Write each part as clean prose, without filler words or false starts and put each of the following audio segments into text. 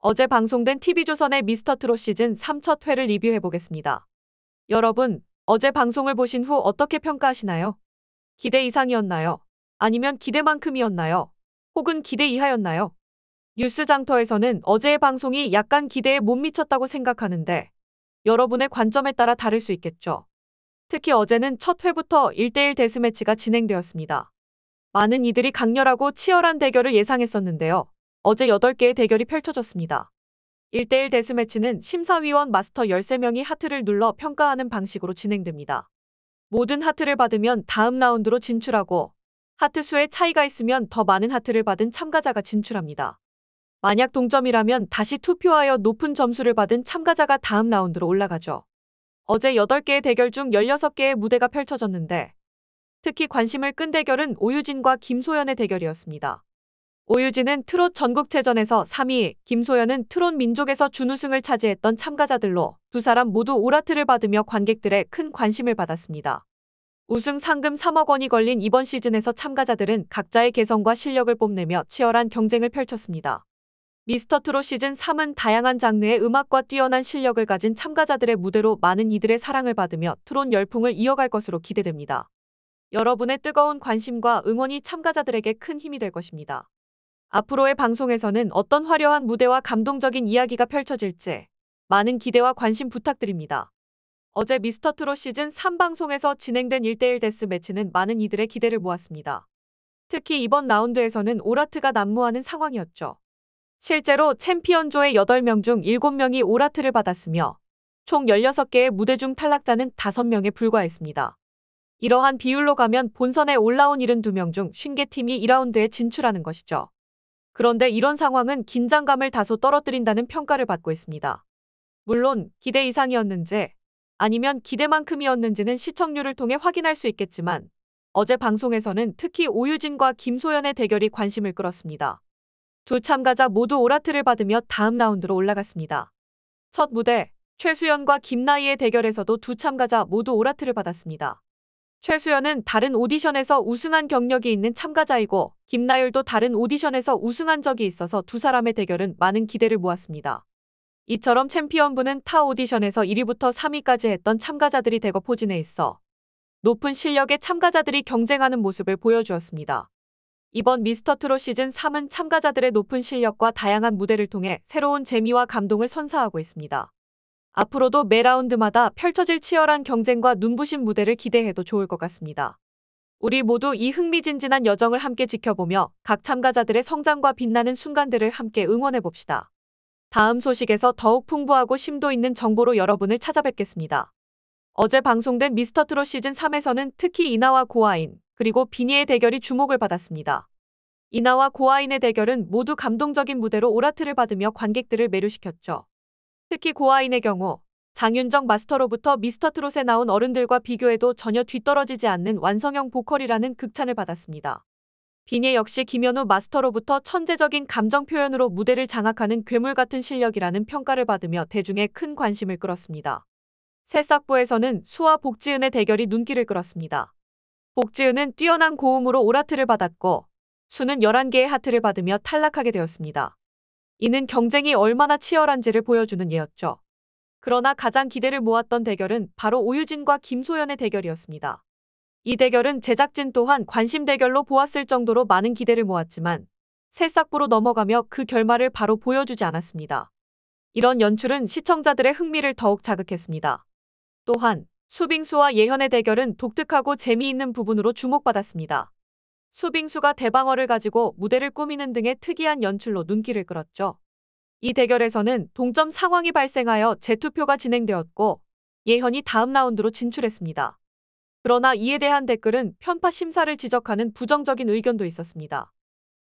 어제 방송된 TV조선의 미스터트롯 시즌 3 첫 회를 리뷰해보겠습니다. 여러분, 어제 방송을 보신 후 어떻게 평가하시나요? 기대 이상이었나요? 아니면 기대만큼이었나요? 혹은 기대 이하였나요? 뉴스 장터에서는 어제의 방송이 약간 기대에 못 미쳤다고 생각하는데 여러분의 관점에 따라 다를 수 있겠죠. 특히 어제는 첫 회부터 1대1 데스매치가 진행되었습니다. 많은 이들이 강렬하고 치열한 대결을 예상했었는데요. 어제 8개의 대결이 펼쳐졌습니다. 1대1 데스매치는 심사위원 마스터 13명이 하트를 눌러 평가하는 방식으로 진행됩니다. 모든 하트를 받으면 다음 라운드로 진출하고 하트 수에 차이가 있으면 더 많은 하트를 받은 참가자가 진출합니다. 만약 동점이라면 다시 투표하여 높은 점수를 받은 참가자가 다음 라운드로 올라가죠. 어제 8개의 대결 중 16개의 무대가 펼쳐졌는데 특히 관심을 끈 대결은 오유진과 김소연의 대결이었습니다. 오유진은 트롯 전국체전에서 3위, 김소연은 트롯 민족에서 준우승을 차지했던 참가자들로 두 사람 모두 오라트를 받으며 관객들의 큰 관심을 받았습니다. 우승 상금 3억 원이 걸린 이번 시즌에서 참가자들은 각자의 개성과 실력을 뽐내며 치열한 경쟁을 펼쳤습니다. 미스터트롯 시즌 3은 다양한 장르의 음악과 뛰어난 실력을 가진 참가자들의 무대로 많은 이들의 사랑을 받으며 트롯 열풍을 이어갈 것으로 기대됩니다. 여러분의 뜨거운 관심과 응원이 참가자들에게 큰 힘이 될 것입니다. 앞으로의 방송에서는 어떤 화려한 무대와 감동적인 이야기가 펼쳐질지 많은 기대와 관심 부탁드립니다. 어제 미스터트롯 시즌 3 방송에서 진행된 1대1 데스매치는 많은 이들의 기대를 모았습니다. 특히 이번 라운드에서는 오라트가 난무하는 상황이었죠. 실제로 챔피언조의 8명 중 7명이 오라트를 받았으며 총 16개의 무대 중 탈락자는 5명에 불과했습니다. 이러한 비율로 가면 본선에 올라온 72명 중 50개 팀이 2라운드에 진출하는 것이죠. 그런데 이런 상황은 긴장감을 다소 떨어뜨린다는 평가를 받고 있습니다. 물론 기대 이상이었는지 아니면 기대만큼이었는지는 시청률을 통해 확인할 수 있겠지만 어제 방송에서는 특히 오유진과 김소연의 대결이 관심을 끌었습니다. 두 참가자 모두 오라트를 받으며 다음 라운드로 올라갔습니다. 첫 무대, 최수연과 김나희의 대결에서도 두 참가자 모두 오라트를 받았습니다. 최수연은 다른 오디션에서 우승한 경력이 있는 참가자이고 김나율도 다른 오디션에서 우승한 적이 있어서 두 사람의 대결은 많은 기대를 모았습니다. 이처럼 챔피언부는 타 오디션에서 1위부터 3위까지 했던 참가자들이 대거 포진해 있어 높은 실력의 참가자들이 경쟁하는 모습을 보여주었습니다. 이번 미스터트롯 시즌 3은 참가자들의 높은 실력과 다양한 무대를 통해 새로운 재미와 감동을 선사하고 있습니다. 앞으로도 매 라운드마다 펼쳐질 치열한 경쟁과 눈부신 무대를 기대해도 좋을 것 같습니다. 우리 모두 이 흥미진진한 여정을 함께 지켜보며 각 참가자들의 성장과 빛나는 순간들을 함께 응원해봅시다. 다음 소식에서 더욱 풍부하고 심도 있는 정보로 여러분을 찾아뵙겠습니다. 어제 방송된 미스터트롯 시즌 3에서는 특히 이나와 고아인, 그리고 비니의 대결이 주목을 받았습니다. 이나와 고아인의 대결은 모두 감동적인 무대로 오라트를 받으며 관객들을 매료시켰죠. 특히 고아인의 경우 장윤정 마스터로부터 미스터트롯에 나온 어른들과 비교해도 전혀 뒤떨어지지 않는 완성형 보컬이라는 극찬을 받았습니다. 비니 역시 김현우 마스터로부터 천재적인 감정 표현으로 무대를 장악하는 괴물 같은 실력이라는 평가를 받으며 대중의 큰 관심을 끌었습니다. 새싹부에서는 수와 복지은의 대결이 눈길을 끌었습니다. 복지은은 뛰어난 고음으로 오라트를 받았고 수는 11개의 하트를 받으며 탈락하게 되었습니다. 이는 경쟁이 얼마나 치열한지를 보여주는 예였죠. 그러나 가장 기대를 모았던 대결은 바로 오유진과 김소연의 대결이었습니다. 이 대결은 제작진 또한 관심 대결로 보았을 정도로 많은 기대를 모았지만 새싹부로 넘어가며 그 결말을 바로 보여주지 않았습니다. 이런 연출은 시청자들의 흥미를 더욱 자극했습니다. 또한 수빙수와 예현의 대결은 독특하고 재미있는 부분으로 주목받았습니다. 수빙수가 대방어를 가지고 무대를 꾸미는 등의 특이한 연출로 눈길을 끌었죠. 이 대결에서는 동점 상황이 발생하여 재투표가 진행되었고 예현이 다음 라운드로 진출했습니다. 그러나 이에 대한 댓글은 편파 심사를 지적하는 부정적인 의견도 있었습니다.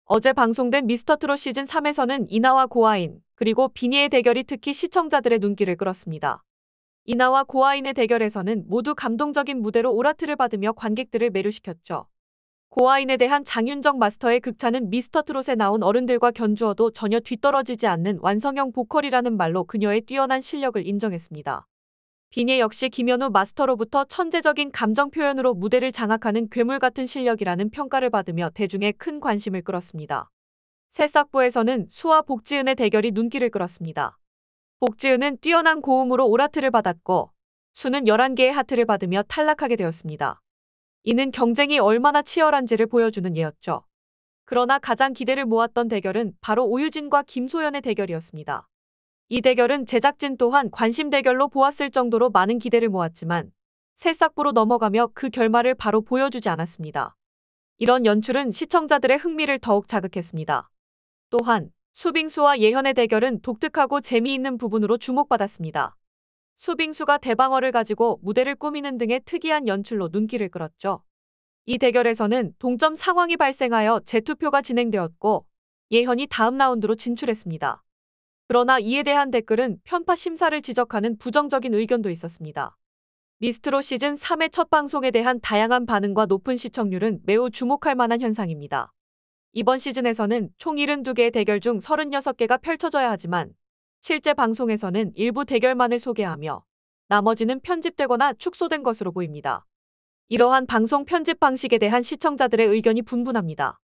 어제 방송된 미스터트롯 시즌 3에서는 이나와 고아인, 그리고 비니의 대결이 특히 시청자들의 눈길을 끌었습니다. 이나와 고아인의 대결에서는 모두 감동적인 무대로 오라트를 받으며 관객들을 매료시켰죠. 고아인에 대한 장윤정 마스터의 극찬은 미스터트롯에 나온 어른들과 견주어도 전혀 뒤떨어지지 않는 완성형 보컬이라는 말로 그녀의 뛰어난 실력을 인정했습니다. 비니 역시 김현우 마스터로부터 천재적인 감정 표현으로 무대를 장악하는 괴물 같은 실력이라는 평가를 받으며 대중의 큰 관심을 끌었습니다. 새싹부에서는 수와 복지은의 대결이 눈길을 끌었습니다. 복지은은 뛰어난 고음으로 오라트를 받았고 수는 11개의 하트를 받으며 탈락하게 되었습니다. 이는 경쟁이 얼마나 치열한지를 보여주는 예였죠. 그러나 가장 기대를 모았던 대결은 바로 오유진과 김소연의 대결이었습니다. 이 대결은 제작진 또한 관심 대결로 보았을 정도로 많은 기대를 모았지만 새싹부로 넘어가며 그 결말을 바로 보여주지 않았습니다. 이런 연출은 시청자들의 흥미를 더욱 자극했습니다. 또한 수빙수와 예현의 대결은 독특하고 재미있는 부분으로 주목받았습니다. 수빙수가 대방어를 가지고 무대를 꾸미는 등의 특이한 연출로 눈길을 끌었죠. 이 대결에서는 동점 상황이 발생하여 재투표가 진행되었고 예현이 다음 라운드로 진출했습니다. 그러나 이에 대한 댓글은 편파 심사를 지적하는 부정적인 의견도 있었습니다. 미스트롯 시즌 3의 첫 방송에 대한 다양한 반응과 높은 시청률은 매우 주목할 만한 현상입니다. 이번 시즌에서는 총 72개의 대결 중 36개가 펼쳐져야 하지만 실제 방송에서는 일부 대결만을 소개하며 나머지는 편집되거나 축소된 것으로 보입니다. 이러한 방송 편집 방식에 대한 시청자들의 의견이 분분합니다.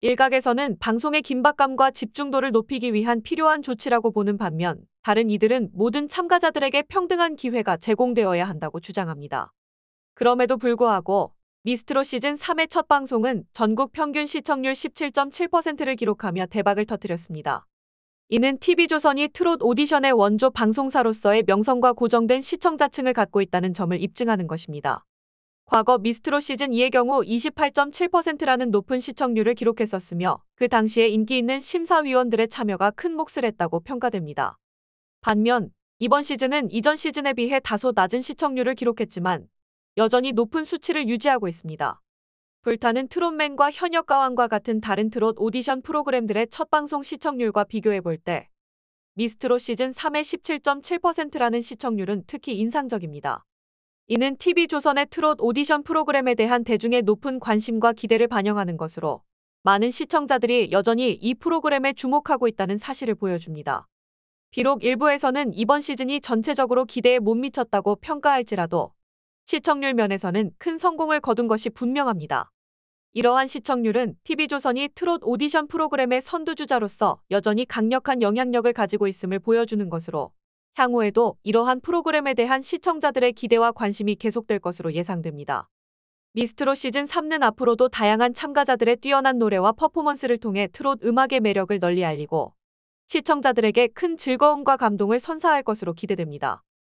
일각에서는 방송의 긴박감과 집중도를 높이기 위한 필요한 조치라고 보는 반면 다른 이들은 모든 참가자들에게 평등한 기회가 제공되어야 한다고 주장합니다. 그럼에도 불구하고 미스트롯 시즌 3의 첫 방송은 전국 평균 시청률 17.7%를 기록하며 대박을 터뜨렸습니다. 이는 TV조선이 트롯 오디션의 원조 방송사로서의 명성과 고정된 시청자층을 갖고 있다는 점을 입증하는 것입니다. 과거 미스트롯 시즌 2의 경우 28.7%라는 높은 시청률을 기록했었으며 그 당시에 인기 있는 심사위원들의 참여가 큰 몫을 했다고 평가됩니다. 반면 이번 시즌은 이전 시즌에 비해 다소 낮은 시청률을 기록했지만 여전히 높은 수치를 유지하고 있습니다. 불타는 트롯맨과 현역가왕과 같은 다른 트롯 오디션 프로그램들의 첫 방송 시청률과 비교해 볼 때 미스트롯 시즌 3의 17.7%라는 시청률은 특히 인상적입니다. 이는 TV조선의 트롯 오디션 프로그램에 대한 대중의 높은 관심과 기대를 반영하는 것으로 많은 시청자들이 여전히 이 프로그램에 주목하고 있다는 사실을 보여줍니다. 비록 일부에서는 이번 시즌이 전체적으로 기대에 못 미쳤다고 평가할지라도 시청률 면에서는 큰 성공을 거둔 것이 분명합니다. 이러한 시청률은 TV조선이 트롯 오디션 프로그램의 선두주자로서 여전히 강력한 영향력을 가지고 있음을 보여주는 것으로 향후에도 이러한 프로그램에 대한 시청자들의 기대와 관심이 계속될 것으로 예상됩니다. 미스트롯 시즌 3는 앞으로도 다양한 참가자들의 뛰어난 노래와 퍼포먼스를 통해 트롯 음악의 매력을 널리 알리고 시청자들에게 큰 즐거움과 감동을 선사할 것으로 기대됩니다.